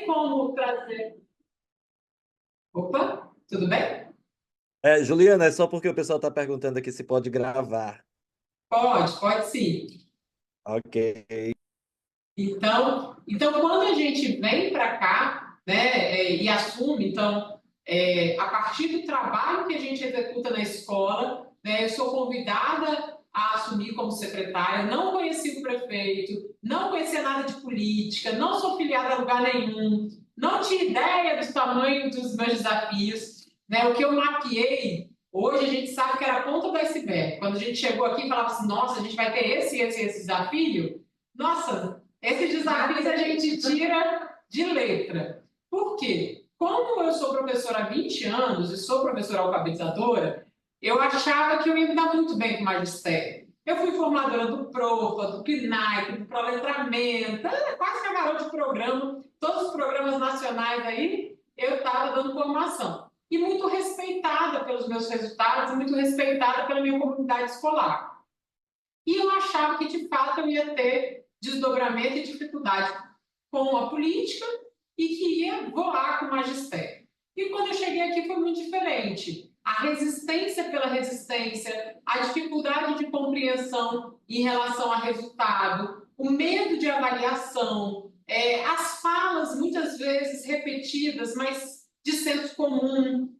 tem como trazer... Opa, tudo bem? Juliana, é só porque o pessoal está perguntando aqui se pode gravar. Pode sim. Ok. Então quando a gente vem para cá, né, e assume, a partir do trabalho que a gente executa na escola, né, eu sou convidada a assumir como secretária, não conheci o prefeito, não conhecia nada de política, não sou filiada a lugar nenhum, não tinha ideia do tamanho dos meus desafios, né, o que eu mapeei, hoje a gente sabe que era a ponta do iceberg. Quando a gente chegou aqui e falava assim, nossa, a gente vai ter esse desafio, nossa, esses desafios a gente tira de letra. Por quê? Como eu sou professora há 20 anos e sou professora alfabetizadora, eu achava que eu ia me dar muito bem com o magistério. Eu fui formadora do PROFA, do PNAE, do Proletramento, quase que a garota de programa, todos os programas nacionais aí, eu estava dando formação. E muito respeitada pelos meus resultados, e muito respeitada pela minha comunidade escolar. E eu achava que, de fato, eu ia ter desdobramento e dificuldade com a política e que ia voar com o magistério. E quando eu cheguei aqui foi muito diferente. A resistência pela resistência, a dificuldade de compreensão em relação a resultado, o medo de avaliação, as falas muitas vezes repetidas, mas de senso comum.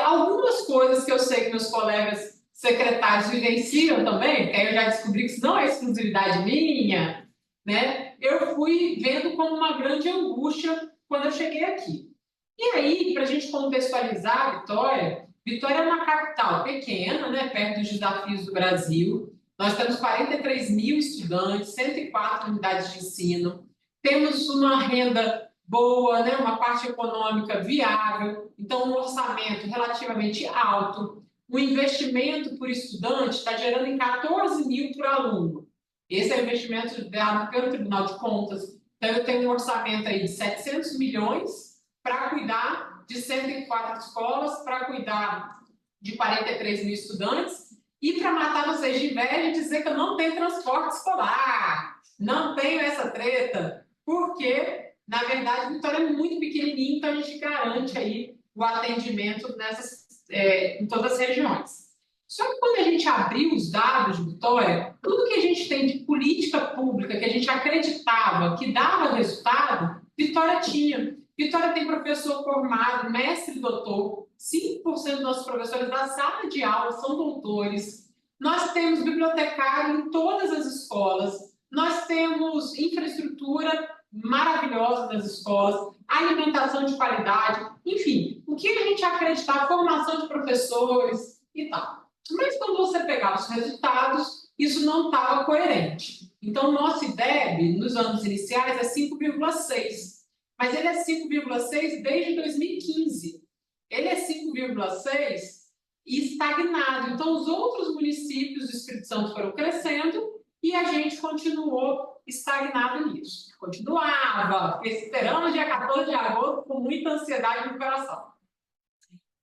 Algumas coisas que eu sei que meus colegas secretários vivenciam também, que aí eu já descobri que isso não é exclusividade minha, né? Eu fui vendo como uma grande angústia quando eu cheguei aqui. E aí, para a gente contextualizar a Vitória, Vitória é uma capital pequena, né, perto dos desafios do Brasil. Nós temos 43 mil estudantes, 104 unidades de ensino, temos uma renda boa, né, uma parte econômica viável, então um orçamento relativamente alto. O investimento por estudante está gerando em 14 mil por aluno. Esse é o investimento dado pelo Tribunal de Contas. Então, eu tenho um orçamento aí de 700 milhões para cuidar de 104 escolas, para cuidar de 43 mil estudantes e para matar vocês de inveja e dizer que eu não tenho transporte escolar, não tenho essa treta, porque, na verdade, Vitória é muito pequenininho, então a gente garante aí o atendimento em todas as regiões. Só que quando a gente abriu os dados de Vitória, tudo que a gente tem de política pública, que a gente acreditava que dava resultado, Vitória tinha. Vitória tem professor formado, mestre e doutor, 5% dos nossos professores da sala de aula são doutores. Nós temos bibliotecário em todas as escolas, nós temos infraestrutura maravilhosa nas escolas, alimentação de qualidade, enfim, o que a gente acreditar, formação de professores e tal. Mas quando você pegava os resultados, isso não estava coerente. Então, o nosso IDEB, nos anos iniciais, é 5,6. Mas ele é 5,6 desde 2015. Ele é 5,6 e estagnado. Então, os outros municípios do Espírito Santo foram crescendo e a gente continuou estagnado nisso. Continuava, esperando o dia 14 de agosto com muita ansiedade no coração.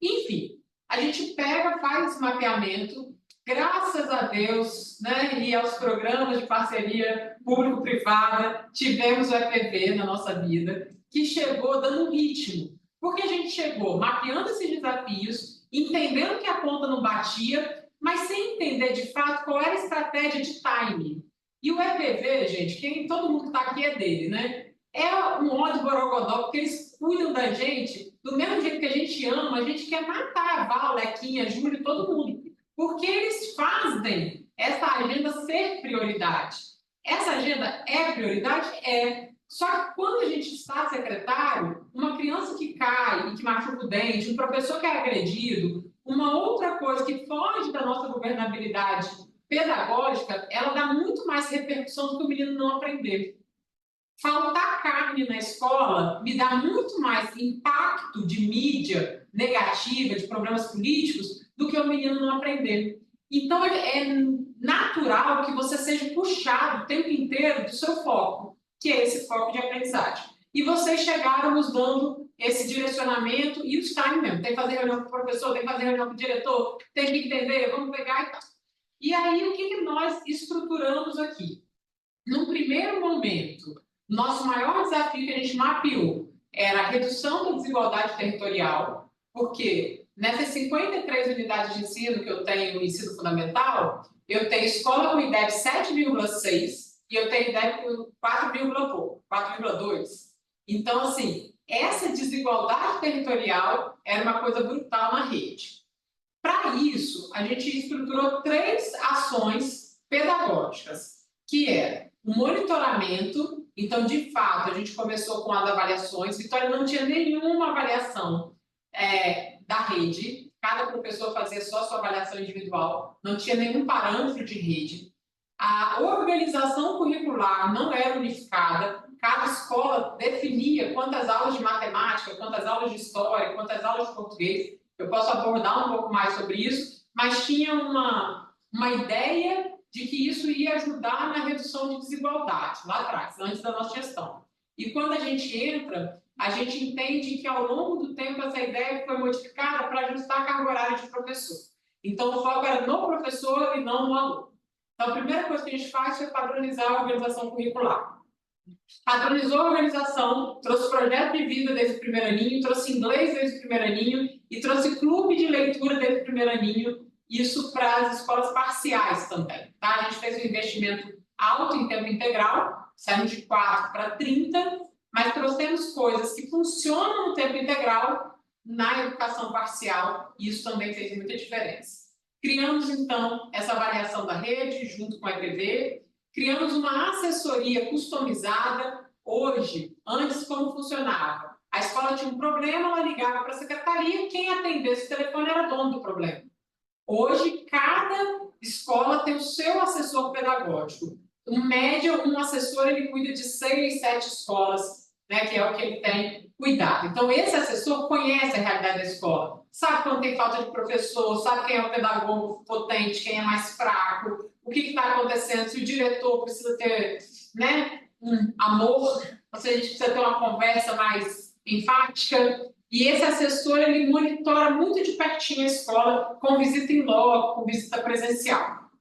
Enfim, a gente pega, faz esse mapeamento, graças a Deus, né, e aos programas de parceria público-privada, tivemos o EPV na nossa vida, que chegou dando um ritmo. Porque a gente chegou mapeando esses desafios, entendendo que a conta não batia, mas sem entender de fato qual era a estratégia de timing. E o EPV, gente, todo mundo que está aqui é dele, né? É um ódio borogodó, porque eles cuidam da gente do mesmo jeito que a gente ama, a gente quer matar a Val, Lequinha, Júlio, todo mundo. Porque eles fazem essa agenda ser prioridade. Essa agenda é prioridade? É. Só que quando a gente está secretário, uma criança que cai e que machuca o dente, um professor que é agredido, uma outra coisa que foge da nossa governabilidade pedagógica, ela dá muito mais repercussão do que o menino não aprender. Faltar carne na escola me dá muito mais impacto de mídia negativa, de problemas políticos, do que o menino não aprender. Então, é natural que você seja puxado o tempo inteiro do seu foco, que é esse foco de aprendizagem. E vocês chegaram nos dando esse direcionamento e os time mesmo. Tem que fazer reunião com o professor, tem que fazer reunião com o diretor, tem que entender, vamos pegar e tal. E aí, o que nós estruturamos aqui? Num primeiro momento, nosso maior desafio que a gente mapeou era a redução da desigualdade territorial, porque nessas 53 unidades de ensino que eu tenho no ensino fundamental, eu tenho escola com IDEB 7,6 e eu tenho IDEB com 4,2. Então, assim, essa desigualdade territorial era uma coisa brutal na rede. Para isso, a gente estruturou 3 ações pedagógicas, que é o monitoramento. Então, de fato, a gente começou com as avaliações. Vitória não tinha nenhuma avaliação da rede, cada professor fazia só a sua avaliação individual, não tinha nenhum parâmetro de rede. A organização curricular não era unificada, cada escola definia quantas aulas de matemática, quantas aulas de história, quantas aulas de português. Eu posso abordar um pouco mais sobre isso, mas tinha uma ideia de que isso ia ajudar na redução de desigualdade, lá atrás, antes da nossa gestão. E quando a gente entra, a gente entende que ao longo do tempo essa ideia foi modificada para ajustar a carga horária de professor. Então, o foco era no professor e não no aluno. Então, a primeira coisa que a gente faz é padronizar a organização curricular. Padronizou a organização, trouxe projeto de vida desde o primeiro aninho, trouxe inglês desde o primeiro aninho e trouxe clube de leitura desde o primeiro aninho, isso para as escolas parciais também. Tá? A gente fez um investimento alto em tempo integral, saímos de 4 para 30, mas trouxemos coisas que funcionam no tempo integral na educação parcial, e isso também fez muita diferença. Criamos, então, essa avaliação da rede, junto com a EPV, criamos uma assessoria customizada. Hoje, antes, como funcionava? A escola tinha um problema, ela ligava para a secretaria, quem atendesse o telefone era dono do problema. Hoje, cada escola tem o seu assessor pedagógico. Em média, um assessor ele cuida de 6, 7 escolas, né, que é o que ele tem cuidado. Então, esse assessor conhece a realidade da escola, sabe quando tem falta de professor, sabe quem é o pedagogo potente, quem é mais fraco, o que está acontecendo, se o diretor precisa ter, né, um amor, ou seja, a gente precisa ter uma conversa mais enfática. E esse assessor, ele monitora muito de pertinho a escola, com visita em loco, com visita presencial.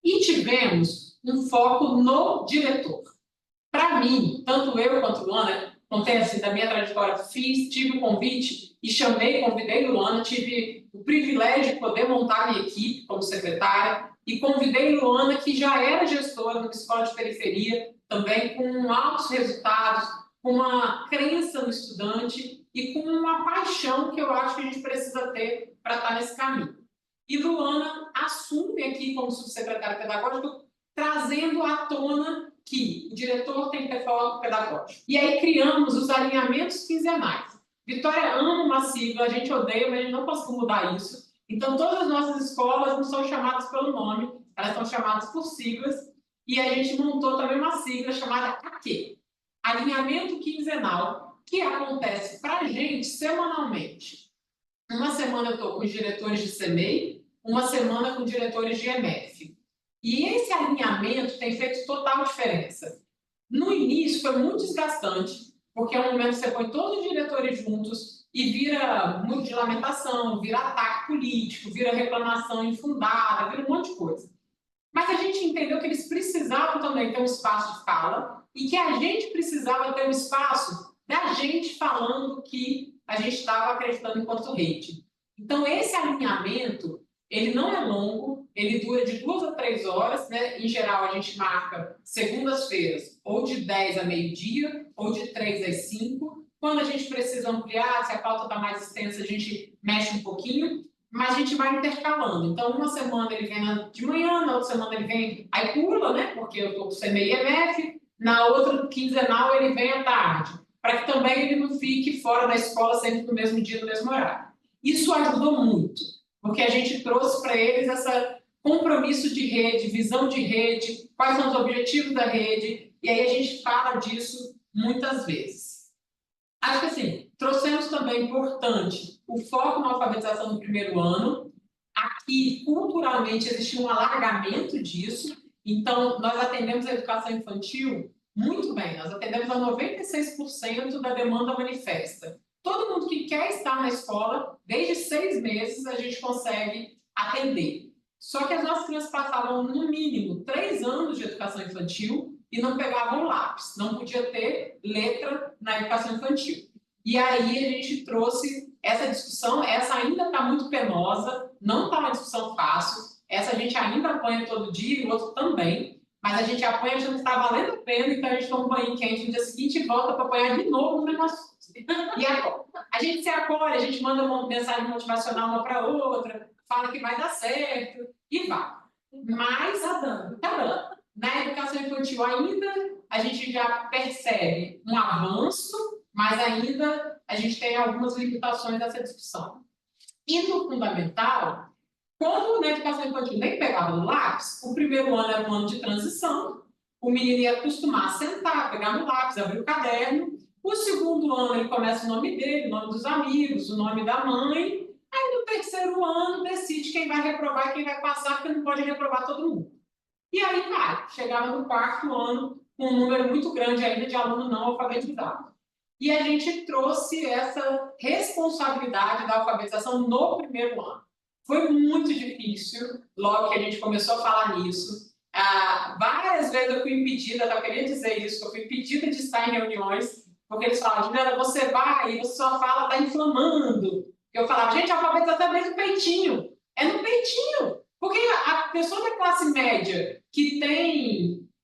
E tivemos um foco no diretor. Para mim, tanto eu quanto Luana, contei assim, da minha trajetória, tive o convite e convidei Luana, tive o privilégio de poder montar minha equipe como secretária e convidei Luana, que já era gestora numa escola de periferia, também com altos resultados, com uma crença no estudante e com uma paixão que eu acho que a gente precisa ter para estar nesse caminho. E Luana assume aqui como subsecretária pedagógica, trazendo à tona que o diretor tem que ter foco pedagógico. E aí criamos os alinhamentos quinzenais. Vitória ama uma sigla, a gente odeia, mas a gente não conseguiu mudar isso. Então, todas as nossas escolas não são chamadas pelo nome, elas são chamadas por siglas. E a gente montou também uma sigla chamada AQ, Alinhamento Quinzenal, que acontece para a gente semanalmente. Uma semana eu estou com os diretores de CEMEI, uma semana com diretores de EMEF. E esse alinhamento tem feito total diferença. No início foi muito desgastante, porque é um momento que você põe todos os diretores juntos e vira muito de lamentação, vira ataque político, vira reclamação infundada, vira um monte de coisa. Mas a gente entendeu que eles precisavam também ter um espaço de fala e que a gente precisava ter um espaço da gente falando que a gente estava acreditando enquanto rede. Então, esse alinhamento, ele não é longo, ele dura de 2 a 3 horas, né? Em geral, a gente marca segundas-feiras, ou de 10 a meio-dia, ou de 3 às 5. Quando a gente precisa ampliar, se a pauta está mais extensa, a gente mexe um pouquinho, mas a gente vai intercalando. Então, uma semana ele vem de manhã, na outra semana ele vem, aí pula, né? Porque eu estou com CMEI e EMF, na outra quinzenal ele vem à tarde, para que também ele não fique fora da escola sempre no mesmo dia, no mesmo horário. Isso ajudou muito, porque a gente trouxe para eles esse compromisso de rede, visão de rede, quais são os objetivos da rede, e aí a gente fala disso muitas vezes. Acho que assim, trouxemos também, importante, o foco na alfabetização no primeiro ano. Aqui, culturalmente, existe um alargamento disso, então nós atendemos a educação infantil muito bem, nós atendemos a 96% da demanda manifesta. Todo mundo que quer estar na escola, desde 6 meses, a gente consegue atender. Só que as nossas crianças passavam, no mínimo, 3 anos de educação infantil e não pegavam lápis. Não podia ter letra na educação infantil. E aí a gente trouxe essa discussão, essa ainda está muito penosa, não está uma discussão fácil, essa a gente ainda apanha todo dia e o outro também, mas a gente apanha achando que está valendo a pena, então a gente toma um banho quente no dia seguinte e volta para apanhar de novo no negócio. E agora? A gente se acolhe, a gente manda uma mensagem motivacional uma para outra, fala que vai dar certo e vai. Mas Tá dando. tá dando. Na educação infantil ainda a gente já percebe um avanço, mas ainda a gente tem algumas limitações dessa discussão. E no fundamental, quando na educação infantil nem pegava no lápis, o primeiro ano era um ano de transição, o menino ia acostumar a sentar, pegar no lápis, abrir o caderno. O segundo ano ele começa o nome dele, o nome dos amigos, o nome da mãe. Aí no terceiro ano decide quem vai reprovar e quem vai passar, porque não pode reprovar todo mundo. E aí vai, chegava no quarto ano com um número muito grande ainda de aluno não alfabetizado. E a gente trouxe essa responsabilidade da alfabetização no primeiro ano. Foi muito difícil, logo que a gente começou a falar nisso. Várias vezes eu fui impedida, eu queria dizer isso, eu fui impedida de estar em reuniões, porque eles falavam, Juliana, você vai e você só fala, está inflamando. Eu falava, gente, a alfabetização é no peitinho. É no peitinho. Porque a pessoa da classe média que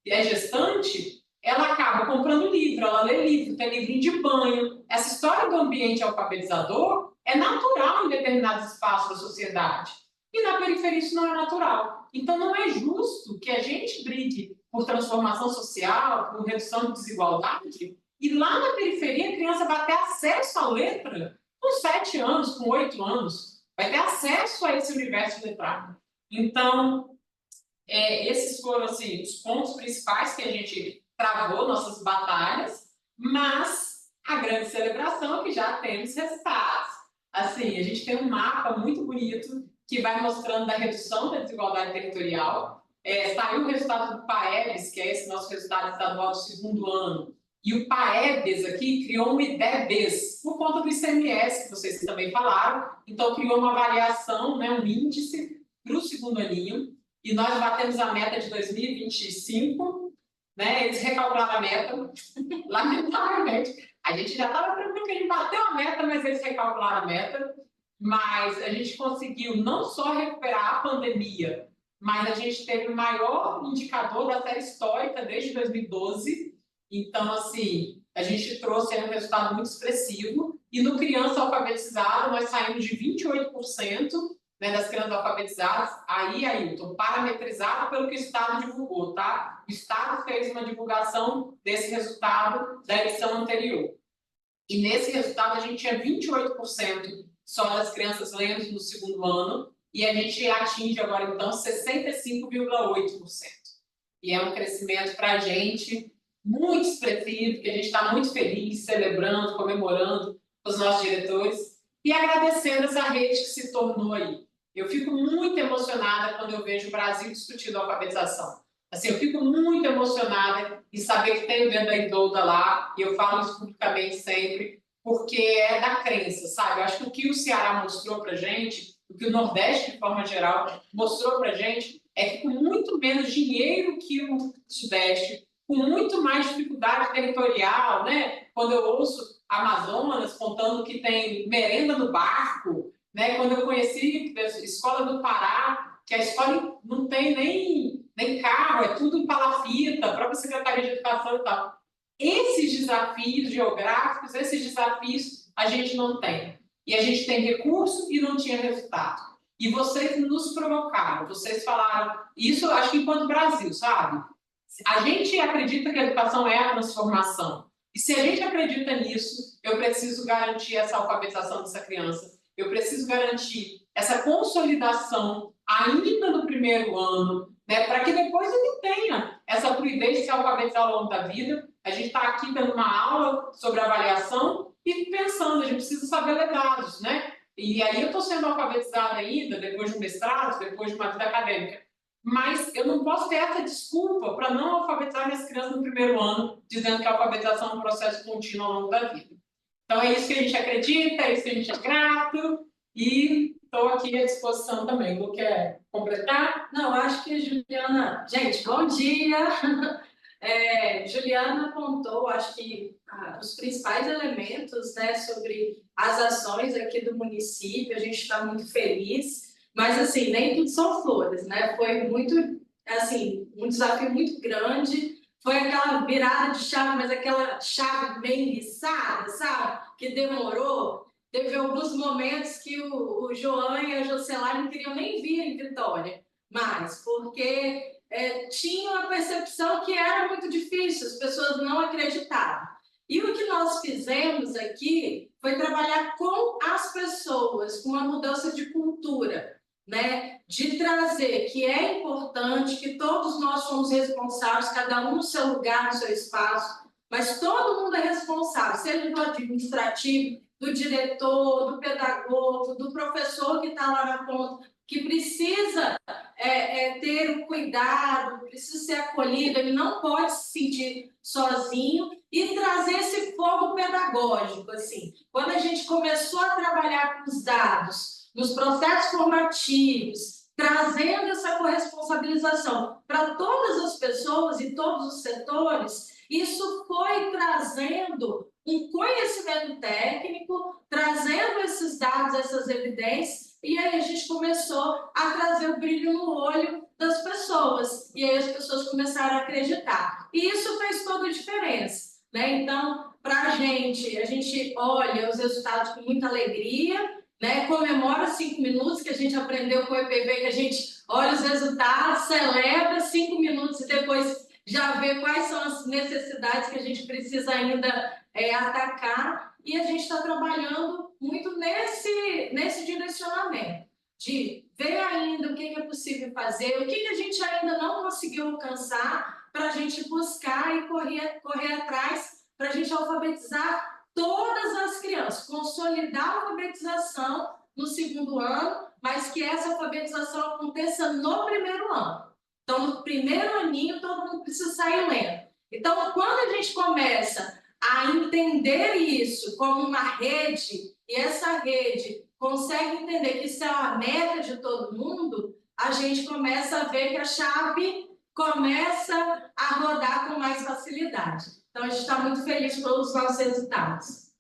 é gestante, ela acaba comprando livro, ela lê livro, tem livrinho de banho. Essa história do ambiente alfabetizador é natural em determinados espaços da sociedade. E na periferia isso não é natural. Então não é justo que a gente brigue por transformação social, por redução de desigualdade, e lá na periferia a criança vai ter acesso à letra com 7 anos, com 8 anos. Vai ter acesso a esse universo letrado. Então, esses foram assim, os pontos principais que a gente travou nossas batalhas, mas a grande celebração é que já temos resultados. Assim, a gente tem um mapa muito bonito que vai mostrando a redução da desigualdade territorial. Saiu o resultado do PAEBS, que é esse nosso resultado estadual do segundo ano, e o PAEBS aqui criou um IDEBES, por conta do ICMS, que vocês também falaram, então criou uma avaliação, né, um índice para o segundo aninho, e nós batemos a meta de 2025, né? Eles recalcularam a meta, lamentavelmente. A gente já estava tranquilo que a gente bateu a meta, mas eles recalcularam a meta. Mas a gente conseguiu não só recuperar a pandemia, mas a gente teve o maior indicador da série histórica desde 2012. Então, assim, a gente trouxe um resultado muito expressivo. E no criança alfabetizada, nós saímos de 28%, né, das crianças alfabetizadas, aí, Ailton, parametrizado pelo que o Estado divulgou, tá? O Estado fez uma divulgação desse resultado da edição anterior. E nesse resultado, a gente tinha 28% só das crianças lendo no segundo ano, e a gente atinge agora, então, 65,8%. E é um crescimento para a gente muito expressivo, que a gente está muito feliz, celebrando, comemorando com os nossos diretores, e agradecendo essa rede que se tornou aí. Eu fico muito emocionada quando eu vejo o Brasil discutindo a alfabetização. Assim, eu fico muito emocionada em saber que tem o dedo da Idolda lá, e eu falo isso publicamente sempre, porque é da crença, sabe? Eu acho que o que o Ceará mostrou para gente, o que o Nordeste, de forma geral, mostrou para gente, é que com muito menos dinheiro que o Sudeste, com muito mais dificuldade territorial, né? Quando eu ouço Amazonas contando que tem merenda no barco, né? Quando eu conheci a escola do Pará, que a escola não tem nem carro, é tudo em palafita, a própria Secretaria de Educação e tal. Esses desafios geográficos, esses desafios a gente não tem. E a gente tem recurso e não tinha resultado. E vocês nos provocaram, vocês falaram, isso acho que enquanto Brasil, sabe? A gente acredita que a educação é a transformação. E se a gente acredita nisso, eu preciso garantir essa alfabetização dessa criança. Eu preciso garantir essa consolidação ainda no primeiro ano, né, para que depois ele tenha essa fluidez de se alfabetizar ao longo da vida. A gente está aqui dando uma aula sobre avaliação e pensando, a gente precisa saber ler dados, né? E aí eu estou sendo alfabetizada ainda, depois de um mestrado, depois de uma vida acadêmica. Mas eu não posso ter essa desculpa para não alfabetizar minhas crianças no primeiro ano, dizendo que a alfabetização é um processo contínuo ao longo da vida. Então é isso que a gente acredita, é isso que a gente é grato, e estou aqui à disposição também. Lu, quer completar? Não, acho que Juliana... Gente, bom dia! Juliana apontou, acho que os principais elementos, né, sobre as ações aqui do município. A gente está muito feliz, mas assim, nem tudo são flores, né? Foi muito, assim, um desafio muito grande. Foi aquela virada de chave, mas aquela chave bem enguiçada, sabe? Que demorou. Teve alguns momentos que o João e a Jocelar não queriam nem vir em Vitória, mas porque tinham a percepção que era muito difícil, as pessoas não acreditavam. E o que nós fizemos aqui foi trabalhar com as pessoas, com uma mudança de cultura, né? De trazer que é importante, que todos nós somos responsáveis, cada um no seu lugar, no seu espaço, mas todo mundo é responsável, seja do administrativo, do diretor, do pedagogo, do professor que está lá na ponta, que precisa ter o cuidado, precisa ser acolhido, ele não pode se sentir sozinho, e trazer esse fogo pedagógico. Assim. Quando a gente começou a trabalhar com os dados, nos processos formativos, trazendo essa corresponsabilização para todas as pessoas e todos os setores, isso foi trazendo um conhecimento técnico, trazendo esses dados, essas evidências, e aí a gente começou a trazer o brilho no olho das pessoas, e aí as pessoas começaram a acreditar. E isso fez toda a diferença, né? Então, para a gente olha os resultados com muita alegria, né? Comemora 5 minutos, que a gente aprendeu com o EPV, que a gente olha os resultados, celebra 5 minutos e depois já vê quais são as necessidades que a gente precisa ainda atacar, e a gente está trabalhando muito nesse direcionamento, de ver ainda o que é possível fazer, o que a gente ainda não conseguiu alcançar, para a gente buscar e correr atrás, para a gente alfabetizar todas as crianças, consolidar a alfabetização no segundo ano, mas que essa alfabetização aconteça no primeiro ano. Então, no primeiro aninho, todo mundo precisa sair lendo. Então, quando a gente começa a entender isso como uma rede, e essa rede consegue entender que isso é uma meta de todo mundo, a gente começa a ver que a chave começa a rodar com mais facilidade. Então, a gente está muito feliz pelos nossos resultados.